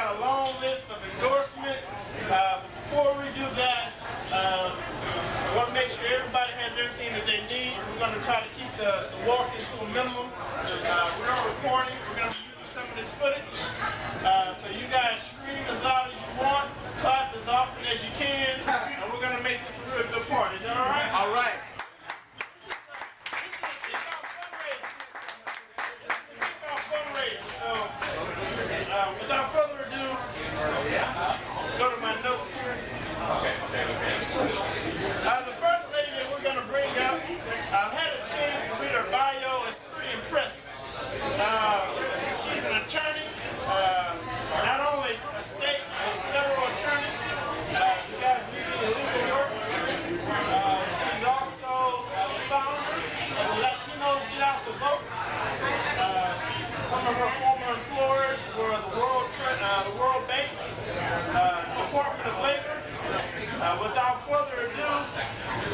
got a long list of endorsements. Before we do that, I want to make sure everybody has everything that they need. We're going to try to keep the walking to a minimum. We're not recording. We're going to be using some of this footage. So you guys scream as loud as you want, clap as often as you can, and we're going to make this a real good party. Is that all right? All right. So, without further ado, go to my notes here. The first lady that we're going to bring up, I've had a chance to read her bio. It's pretty impressive. She's an attorney, not only a state, but a federal attorney. You guys need to legal work. She's also the founder of the Latinos Get Out the Vote. Some of her former employers were the World Bank, Department of Labor. Without further ado,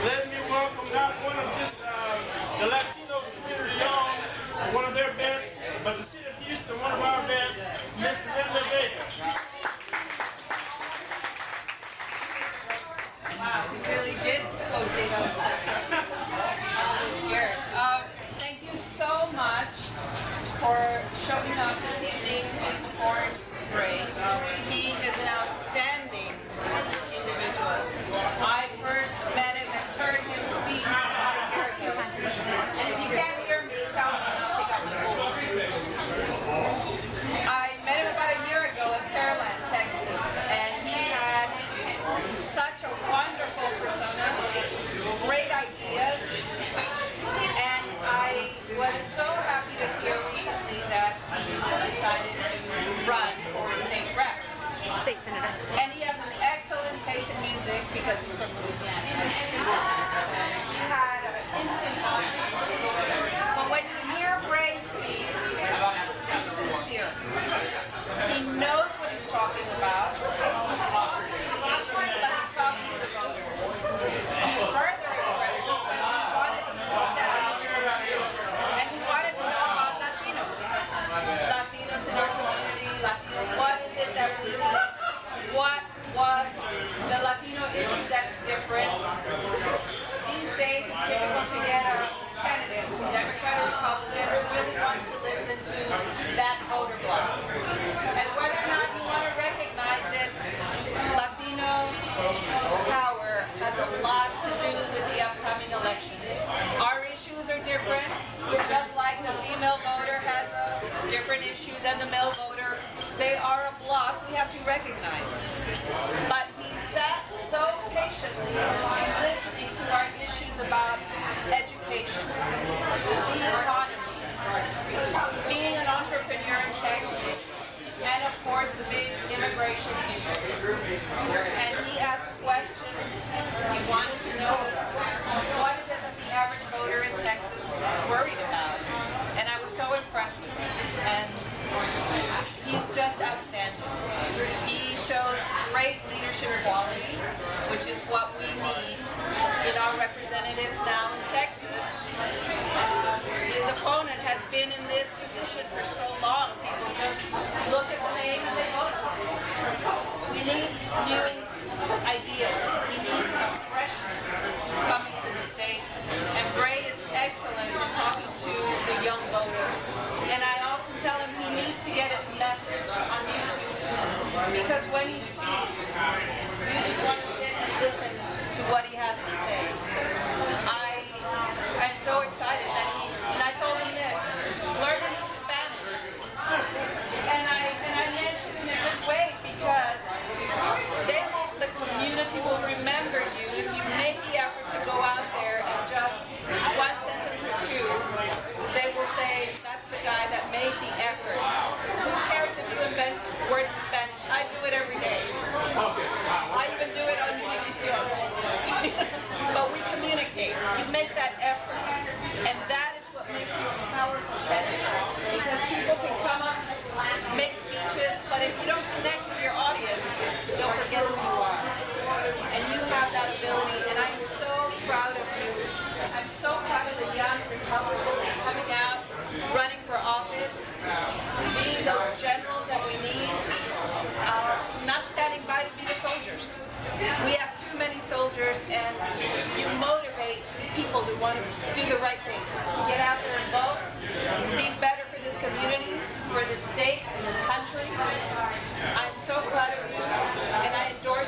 let me welcome not one of just the Latinos community owned, one of their best, but the city of Houston, one of our best, Miss Linda Vega. Wow, we really did dig up. I was scared. Thank you so much for showing up this evening to support Bray. He is an outstanding individual. I first met him and heard him speak about a year ago. And if you can't hear me, tell me and I'll pick up the phone. I met him about a year ago in Pearland, Texas, and he had such a wonderful persona, great ideas, and I was so happy to hear recently that he decided to run for state rep. And he has an excellent taste in music because he's from Louisiana. He had an instant honor. But when you hear Bray speak, he's sincere. He knows what he's talking about. But he talks to the voters. He further expressed that he wanted to sit down and he wanted to know about Latinos. Latinos in our community, Latinos, what is it that we need? What was the Latino issue that's different? These days it's difficult to get a candidate, Democrat or Republican, who really wants to listen to that voter bloc. And whether or not you want to recognize it, Latino power has a lot to do with the upcoming elections. Our issues are different, just like the female voter has a different issue than the male voter. They are a bloc we have to recognize. But he sat so patiently listening to our issues about education, the economy, being an entrepreneur in Texas, and of course the big immigration issue. And he asked questions. He wanted to know what is it that the average voter in Texas is worried about. And I was so impressed with him. And he's just outstanding. He shows great leadership qualities, which is what we need in our representatives now in Texas. His opponent has been in this position for so long. People just look at the name and they vote for him. We need new ideas. We need freshness coming to the state. And Bray is excellent in talking to the young voters. And I often tell him he needs to get his message on YouTube, because when he speaks, you just want to sit and listen to what he has to say. I'm so excited that and I told him this, learn a little Spanish. And I meant it in a good way, because the community will remember you if you make the effort to go out there and just one sentence or two, they will say, that's the guy that made the effort. Who cares if you invent words in Spanish? I do it every day. I even do it on Univision. But we communicate. You make that effort. And that is what makes you a powerful candidate. Because people can come up, make speeches, but if you don't connect with your audience, you'll forget who you are. And you have that ability, and I'm so proud of you. I'm so proud of the young Republicans coming out, running for office, being those generals that we need.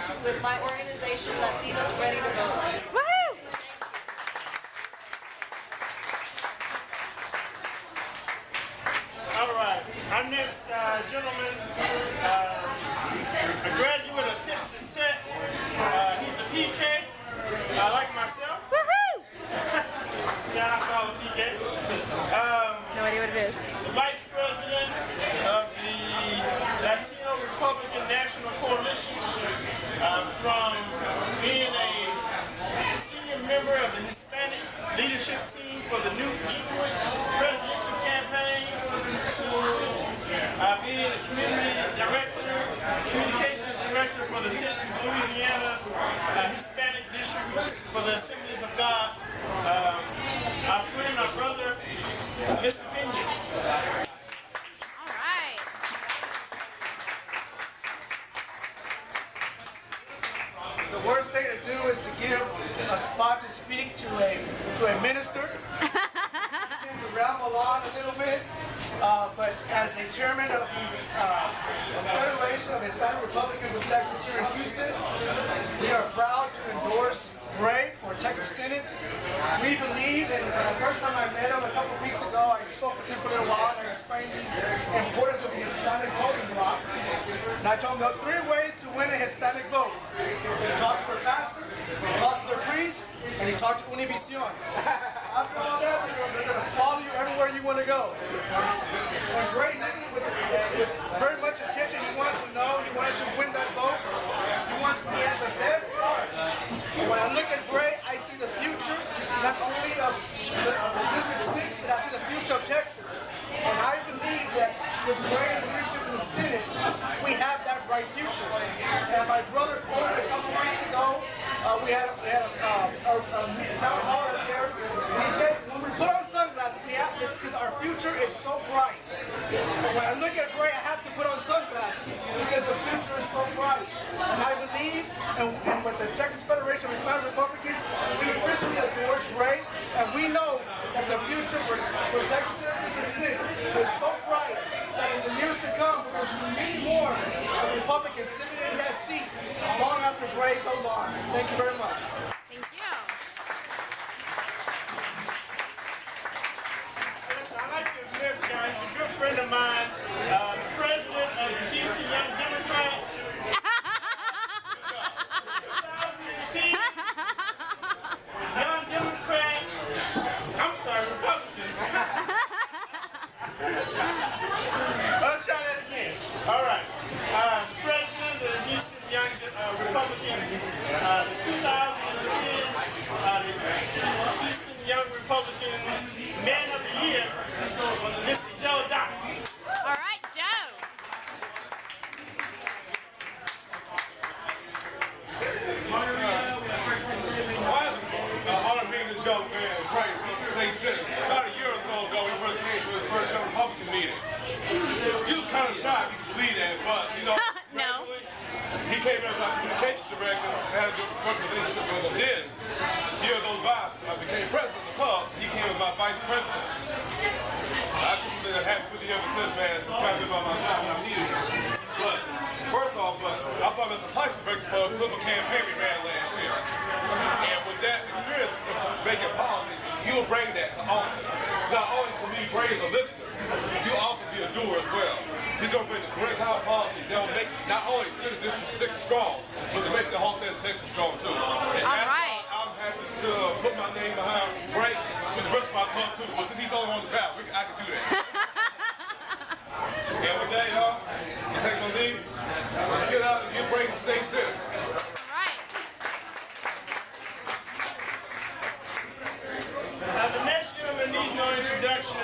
with my organization, Latinos Ready to Vote. Woohoo! All right. Our next gentleman, a graduate of Texas Tech. He's a PK, like myself. Woohoo! Shout out to all the PKs. No idea what it is. The Vice President of the Latino Republican National Coalition, from being a senior member of the Hispanic leadership team for the Newt Gingrich presidential campaign, to being a community director, communications director for the Texas, Louisiana Hispanic District for the Assemblies of God. Our friend, our brother, Mr. Pena. All right. The worst thing to do is to give a spot to speak to a minister. I tend to ramble on a little bit, but as the chairman of the Federation of Hispanic Republicans of Texas here in Houston, we are proud to endorse Bray for Texas Senate. We believe, and the first time I met him a couple of weeks ago, I spoke with him for a little while and I explained the importance of the Hispanic voting bloc. And I told him there are 3 ways to win a Hispanic vote. You talk to their pastor, you talk to their priest, and you talk to Univision. After all that, they're going to follow you everywhere you want to go. When Bray listened with very much attention, he wanted to know, he wanted to win that vote. He has the best heart. When I look at Bray, I see the future, not only of the District 6, but I see the future of Texas. And I believe that with Bray's leadership in the Senate, we have that bright future. And my brother quoted a couple weeks ago, we had a town hall out there, and he said, when we put on sunglasses, we have this because our future is so bright. When I look at Bray, I have to put on sunglasses because the future is so bright. And I believe, and with the Texas Federation of Hispanic Republicans, we officially endorse Bray, and we know that the future for Texas District 6 is so bright that in the years to come, we're going to see many more Republicans sitting in that seat long after Bray goes on. Thank you very much. Thank you. I like this list, guys. He's a good friend of mine, the president of the Houston Young Democrats. 2010, Young Democrat. I'm sorry, Republicans. Let's try that again. All right. President of the Houston Young Republicans, the 2010 Houston Young Republicans Man of the Year was Mr. Joe Dotson. All right, Joe. Honor being this young man, right? About a year or so ago, he first came to his first young Republican meeting. He was kind of shy, if you can believe that, but you know, No. he came as my communications director and had a good relationship with him. Then, a year goes by, I became president of the club. He came as my vice president. I've been happy with him ever since, man. He's trying to be by my side when I needed him. But first off, I brought him as a policy director for a political campaign we ran last year. And with that experience of making policy, you will bring that to Austin. Not only can we bring a listener, you'll also be a doer as well. He's going to bring the correct kind of policy that will make not only Senate District 6 strong, but to make the whole state of Texas strong too. And All that's right. why I'm happy to put my name behind Bray with the rest of my club too. But since he's only on the ballot, I can do that. And with that, y'all, you take my leave. Get out and get Bray to state senate. All right. The next gentleman needs no introduction.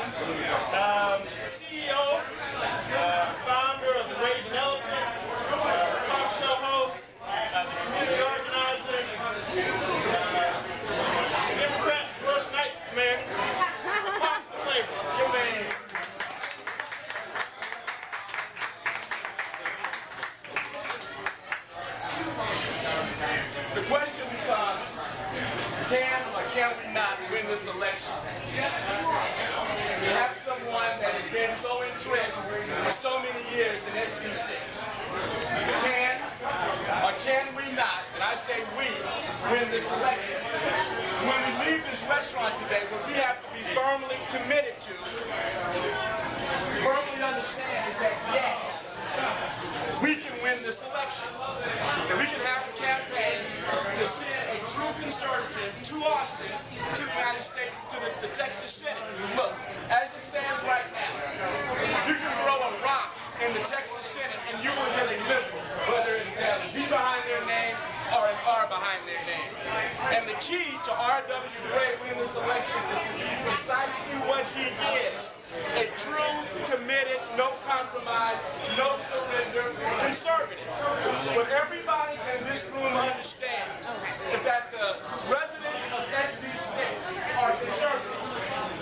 CEO, founder of the Raging Elephant, talk show host, the community organizer, Democrats' worst nightmare, Pastor Claver, your man. The question becomes, can or can we not win this election? We have someone that has been so entrenched for so many years in SB6. Can or can we win this election. When we leave this restaurant today, what we have to be firmly committed to, firmly understand is that yes, we can win this election. And we can have a campaign to send a true conservative to Austin, to the United States, to the Texas Senate. Look, as it stands right now, you can throw a rock in the Texas Senate and you will hit a liberal, whether it has a D behind their name or an R behind their name. And the key to RW Bray winning this election is to be precisely what he is. A true, committed, no compromise, no surrender conservative. What everybody in this room understands is that the residents of SB6 are conservatives.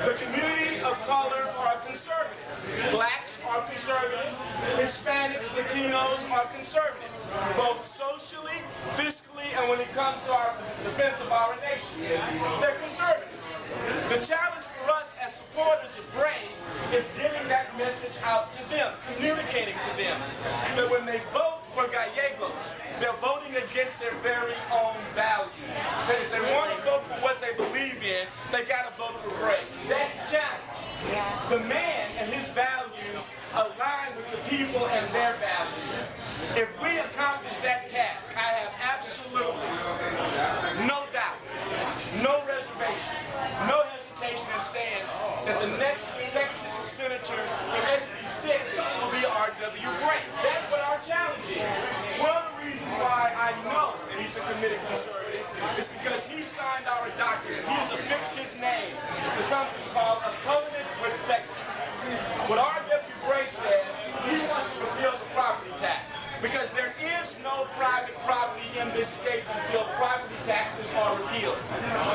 The community of color are conservative. Blacks are conservative. Hispanics, Latinos are conservative. Both socially, fiscally, and when it comes to our defense of our nation. They're conservatives. The challenge for us as supporters of Bray is getting that message out to them, communicating to them that when they vote for Gallegos, they're voting against their very own values. That if they want to vote for what they believe in, they got to vote for Bray. That's the challenge. The man and his values align with the people and their values. If we accomplish that task, I have absolutely no doubt, no reservation, no hesitation in saying that the next Texas senator from SB6 will be RW Bray. That's what our challenge is. One of the reasons why I know that he's a committed conservative is because he signed our document. He has affixed his name to something called a covenant with Texas. What RW Bray says, he wants to repeal the property tax because there is no private property in this state until property taxes are repealed.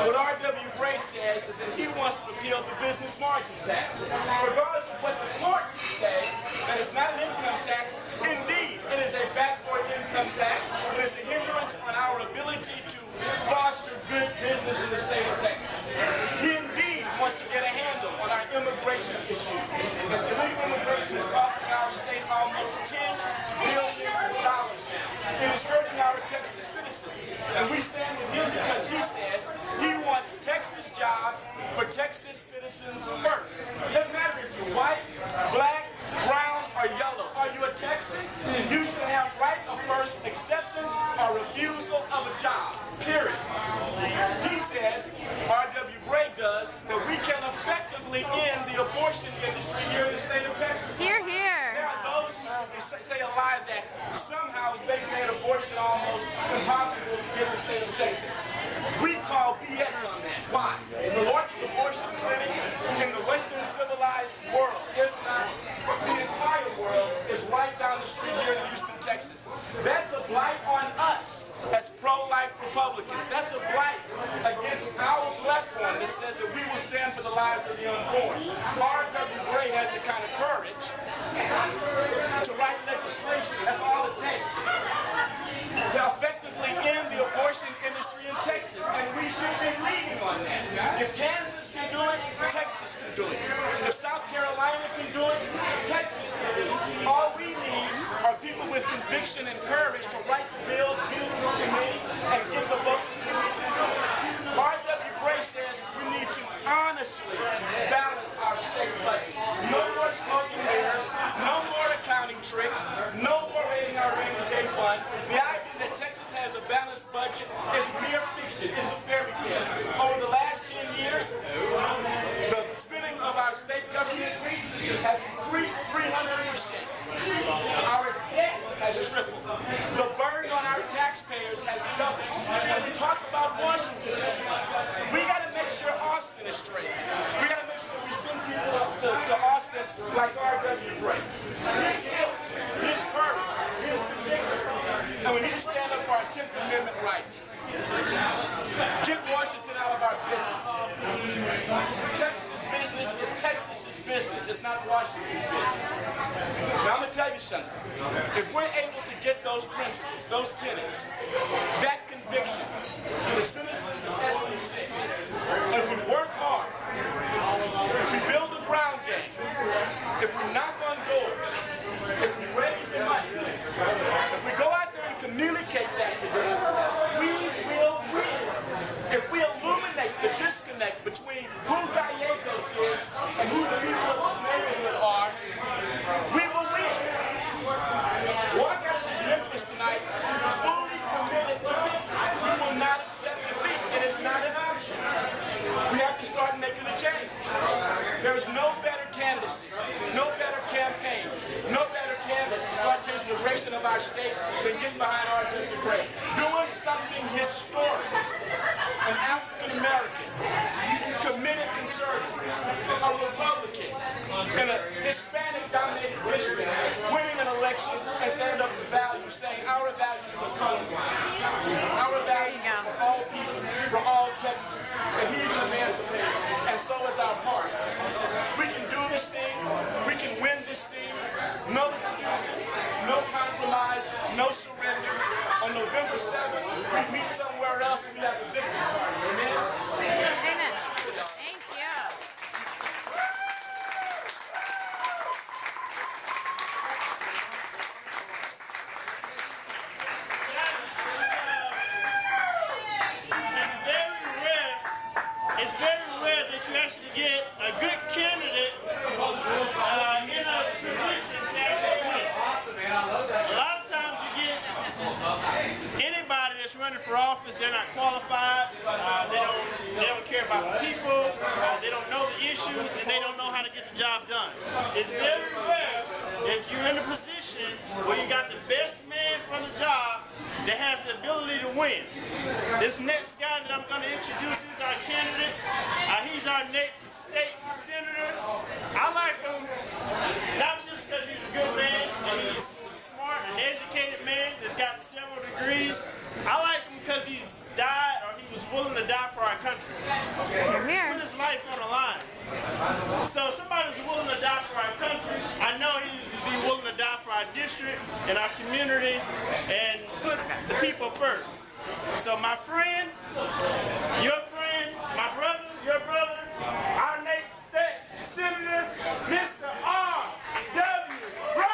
What RW Bray says is that he wants to repeal the business margins tax. Regardless of what the courts say, that it's not an income tax. Indeed, it is a backdoor income tax. It is a hindrance on our ability to foster good business in the state of Texas. He indeed wants to get a handle on our immigration issue. Illegal immigration is costing our state almost $10 billion. It is hurting our Texas citizens. And we stand with him because he says he wants Texas jobs for Texas citizens first. It doesn't matter if you're white, black, brown, or yellow. Are you a Texan? You should have right of first acceptance or refusal of a job. Period. He says, RW Bray does, that we can effectively end the abortion industry here in the state of Texas. Hear, hear. There are those who say alive that somehow they made abortion almost impossible here in the state of Texas. We call BS on that. Why? The largest abortion clinic in the Western civilized world, if not the entire world, is right down the street here in Houston, Texas. That's a blight on us as pro-life Republicans. That's a blight against our platform that says that we will stand for the lives of the unborn. RW Bray has the kind of courage to write legislation. That's all it takes to effectively end the abortion industry in Texas, and we should be leading on that. If Kansas can do it, Texas can do it. If South Carolina can do it, Texas can do it. All we need are people with conviction and courage to write the bills, get them through committee, and get the votes. RW Bray says we need to honestly balance our state budget. No more smoking mirrors, no more accounting tricks, no more raiding our rainy day fund. The idea that Texas has a balanced budget is mere fiction. It's a fairy tale. Over the last 10 years, the spending of our state government has increased 300%. Our debt has tripled. The burden on our taxpayers has doubled. And we talk about Washington so much. We got to make sure Austin is straight. We got to make sure we send people up to Austin like RW Bray. His help, his courage, his conviction. And we need to stand up for our 10th Amendment rights. Get Washington out of our business. Texas's business is Texas's business. It's not Washington's business. Now I'm going to tell you something. If we're able to get those principles, those tenets, that conviction to the citizens of SB6, and if we work hard, if we build a ground game, if we knock on doors, if we raise the money, if we go out there and communicate that to them, we will win. RW Bray, doing something historic. An African American, committed conservative, a Republican, in a Hispanic-dominated district, winning an election and standing up for values, saying our values are colorblind. Our values are for all people, for all Texans. And he's an emancipator, and so is our party. We can do this thing, we can win this thing. No excuses, no compromise, no surrender. On November 7th, we meet somewhere else and we have a victory party. Amen? Amen. Thank you. It's very rare that you actually get a good candidate in a position to actually win. A lot of times you get anybody that's running for office, they're not qualified, they don't care about the people, they don't know the issues, and they don't know how to get the job done. It's very rare if you're in a position where you got the best man for the job that has the ability to win. This next guy that I'm going to introduce is our candidate. He's our next state senator. I like him not just because he's a good man and he's a smart and educated man that's got several degrees. I like him because he's died or he was willing to die for our country. Put his life on the line. So somebody who's willing to die for our country, I know he would be willing to die for our district and our community and put the people first. So my friend, your friend, my brother, your brother, our next state senator, Mr. RW Bray.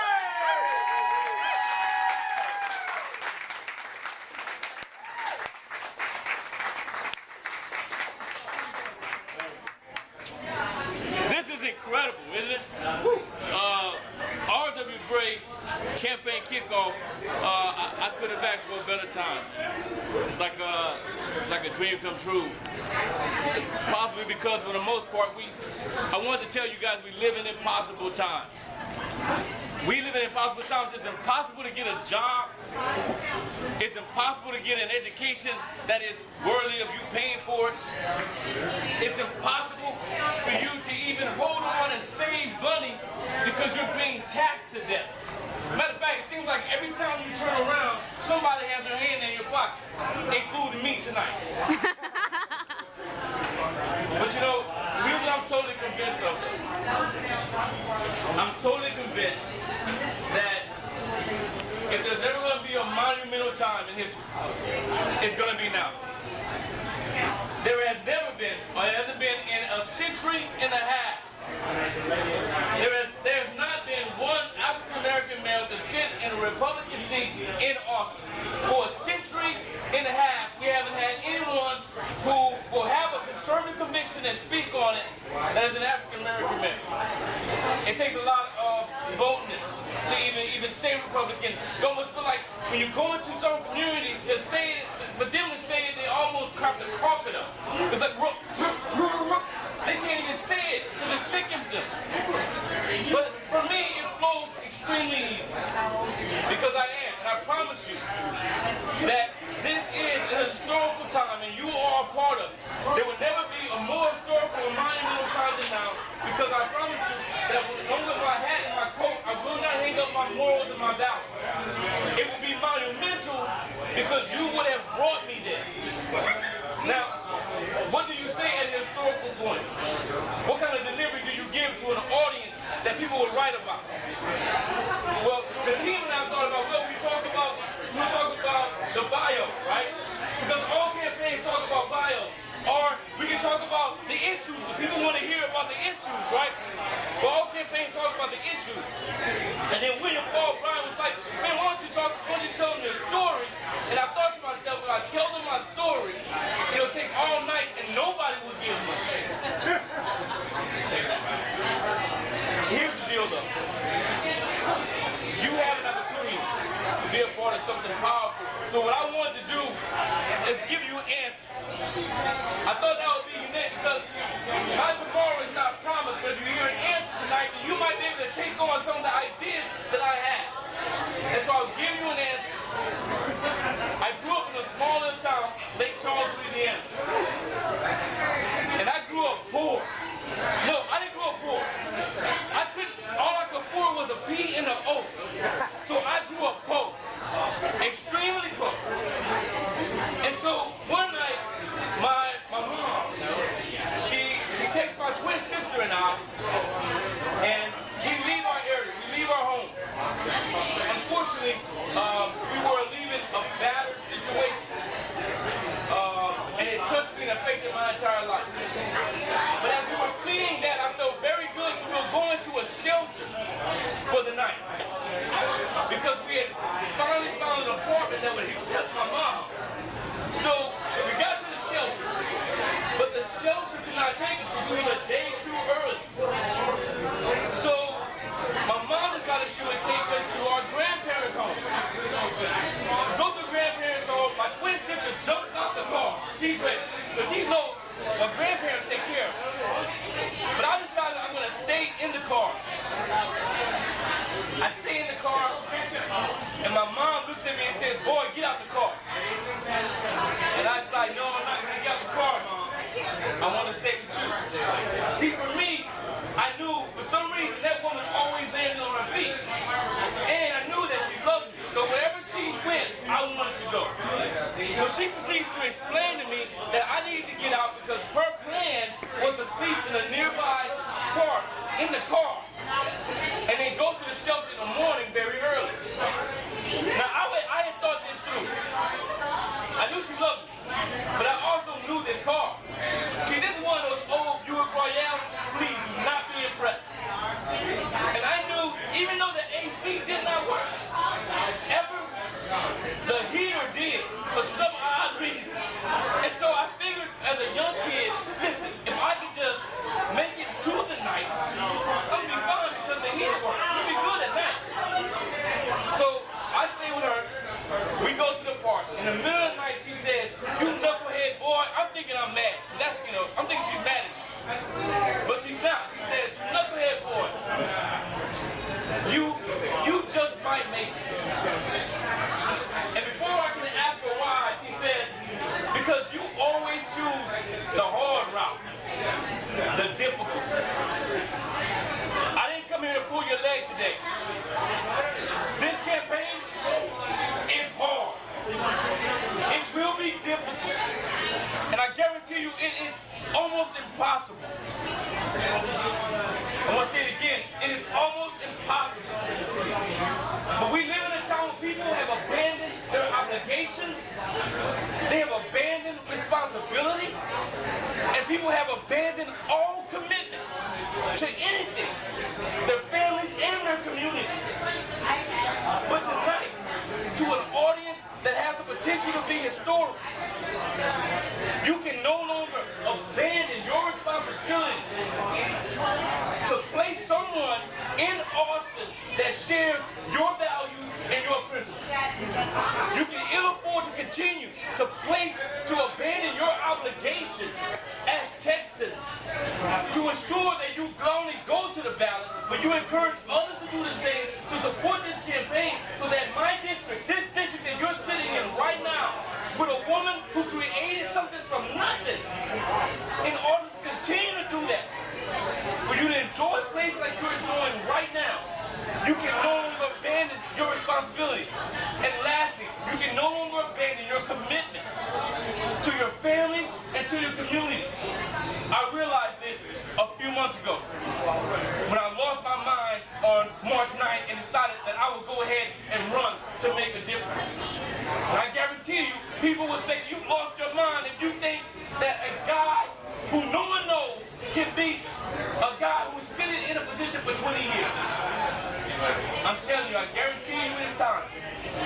This is incredible, isn't it? RW Bray campaign kickoff. I couldn't have asked for a better time. It's like a dream come true. Possibly because for the most part, I wanted to tell you guys we live in impossible times. We live in impossible times. It's impossible to get a job. It's impossible to get an education that is worthy of you paying for it. It's impossible for you to even hold on and save money because you're being taxed to death. Matter of fact, it seems like every time you turn around, somebody has their hand in your pocket, including me tonight. But you know, here's what I'm totally convinced of. I'm totally convinced that if there's ever going to be a monumental time in history, it's going to be now. There has never been, or there hasn't been in a century and a half, there's not been one African-American male to sit in a Republican seat in Austin. For a century and a half, we haven't had anyone who will have a conservative conviction and speak on it as an African-American man. It takes a lot of boldness to even say Republican. You almost feel like when you go into some communities, to say it, for them to say it, they almost crop the carpet up. It's like, they can't even say it because it sickens them. But for me, it flows extremely easy because I am, and I promise you that this is an historical time and you are a part of it. There will never be a more historical or monumental time than now because I promise you that along with my hat and my coat, I will not hang up my morals and my values. It will be monumental because you would have brought me there. Now, what do you say at an historical point? What kind of delivery do you give to an audience that people would write about? Well, the team and I thought about, well, we talk about the bio, right? Because all campaigns talk about bios. Or we can talk about the issues, because people want to hear about the issues, right? But all campaigns talk about the issues. And then William Paul Bryan was like, man, why don't you tell them your story? And I thought to myself, when I tell them my story, it'll take all night and nobody will give money. Here's the deal though. You have an opportunity to be a part of something powerful. So what I wanted to do is give you answers. I thought that would be unique because my tomorrow is not promised, but if you hear an answer tonight, then you might be able to take on some of the ideas that I have. And so I'll give you an answer. So she proceeds to explain to me that I need to get out because her plan was to sleep in a nearby park in the car and then go to the shelter in the morning very early. Now I had thought this through. I knew she loved me, but I also knew this car. See, this is one of those old Buick Royales. Please do not be impressed. And I knew, even though the AC did not work, ever, the heater did for some odd reason. And so I figured as a young kid, listen, if I could just make it to the night, I'll be fine because the heater works. It'll be good at night. So I stay with her. We go to the park. In the middle of the night, she says, "You knucklehead boy." I'm thinking I'm mad. That's, I'm thinking she's mad at me. But she's not. She says, "You knucklehead boy. You just might make it." And before I can ask her why, she says, "Because you always choose the hard route, the difficult. I didn't come here to pull your leg today. This campaign is hard. It will be difficult. And I guarantee you it is almost impossible." I want to say it again. It is almost impossible. But we live in a time where people have abandoned their obligations. They have abandoned responsibility. And people have abandoned all commitment to anything, their families and their community. But tonight, to an audience that has the potential to be historic, you can no longer abandon your responsibility to place someone in Austin that shares your values and your principles. You can ill afford to continue to abandon your obligation as Texans to ensure that you not only go to the ballot, but you encourage others to do the same to support this campaign so that my district, this district that you're sitting in right now, with a woman who created something from nothing, in order to continue to do that, for you to enjoy places like you're enjoying right now, you can no longer abandon your responsibilities. And lastly, you can no longer abandon your commitment to your families and to your community. I realized this a few months ago when I lost my mind on March 9th and decided that I would go ahead and run to make a difference. And I guarantee you, people will say you've lost your mind if you think that a guy who no one knows can be a guy who is sitting in a position for 20 years. I'm telling you, I guarantee you it's time.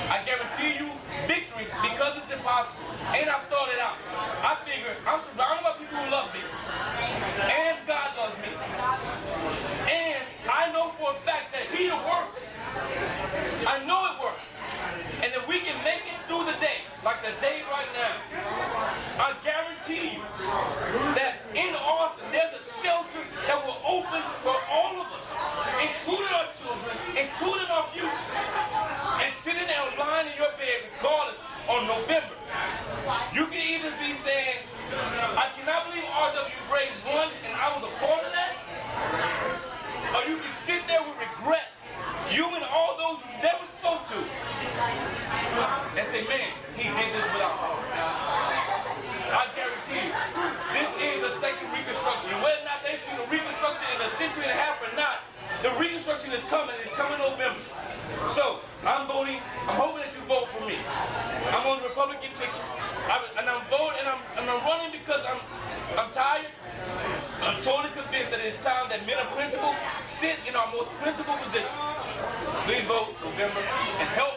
I guarantee you victory because it's impossible. And I've thought it out. I figure I'm surrounded by people who love me. And God loves me. And I know for a fact that He works. I know it works. And if we can make it through the day, like the day right now, I guarantee you that in Austin there's a shelter that will open for all of us, including our children, including our future. And sitting there lying in your bed regardless on November, you can either be saying, "I cannot believe RW Bray won and I was a part of that," or you can sit there with regret, you and all those you never spoke to, and say, "Man, he did this without me." I guarantee you, this is the second Reconstruction. Whether or not they see the Reconstruction in a century and a half or not, the Reconstruction is coming. It's coming November. So I'm voting. I'm hoping that you vote for me. I'm on the Republican ticket, and I'm voting. And I'm running because I'm tired. I'm totally convinced that it's time that men of principle sit in our most principled positions. Please vote November and help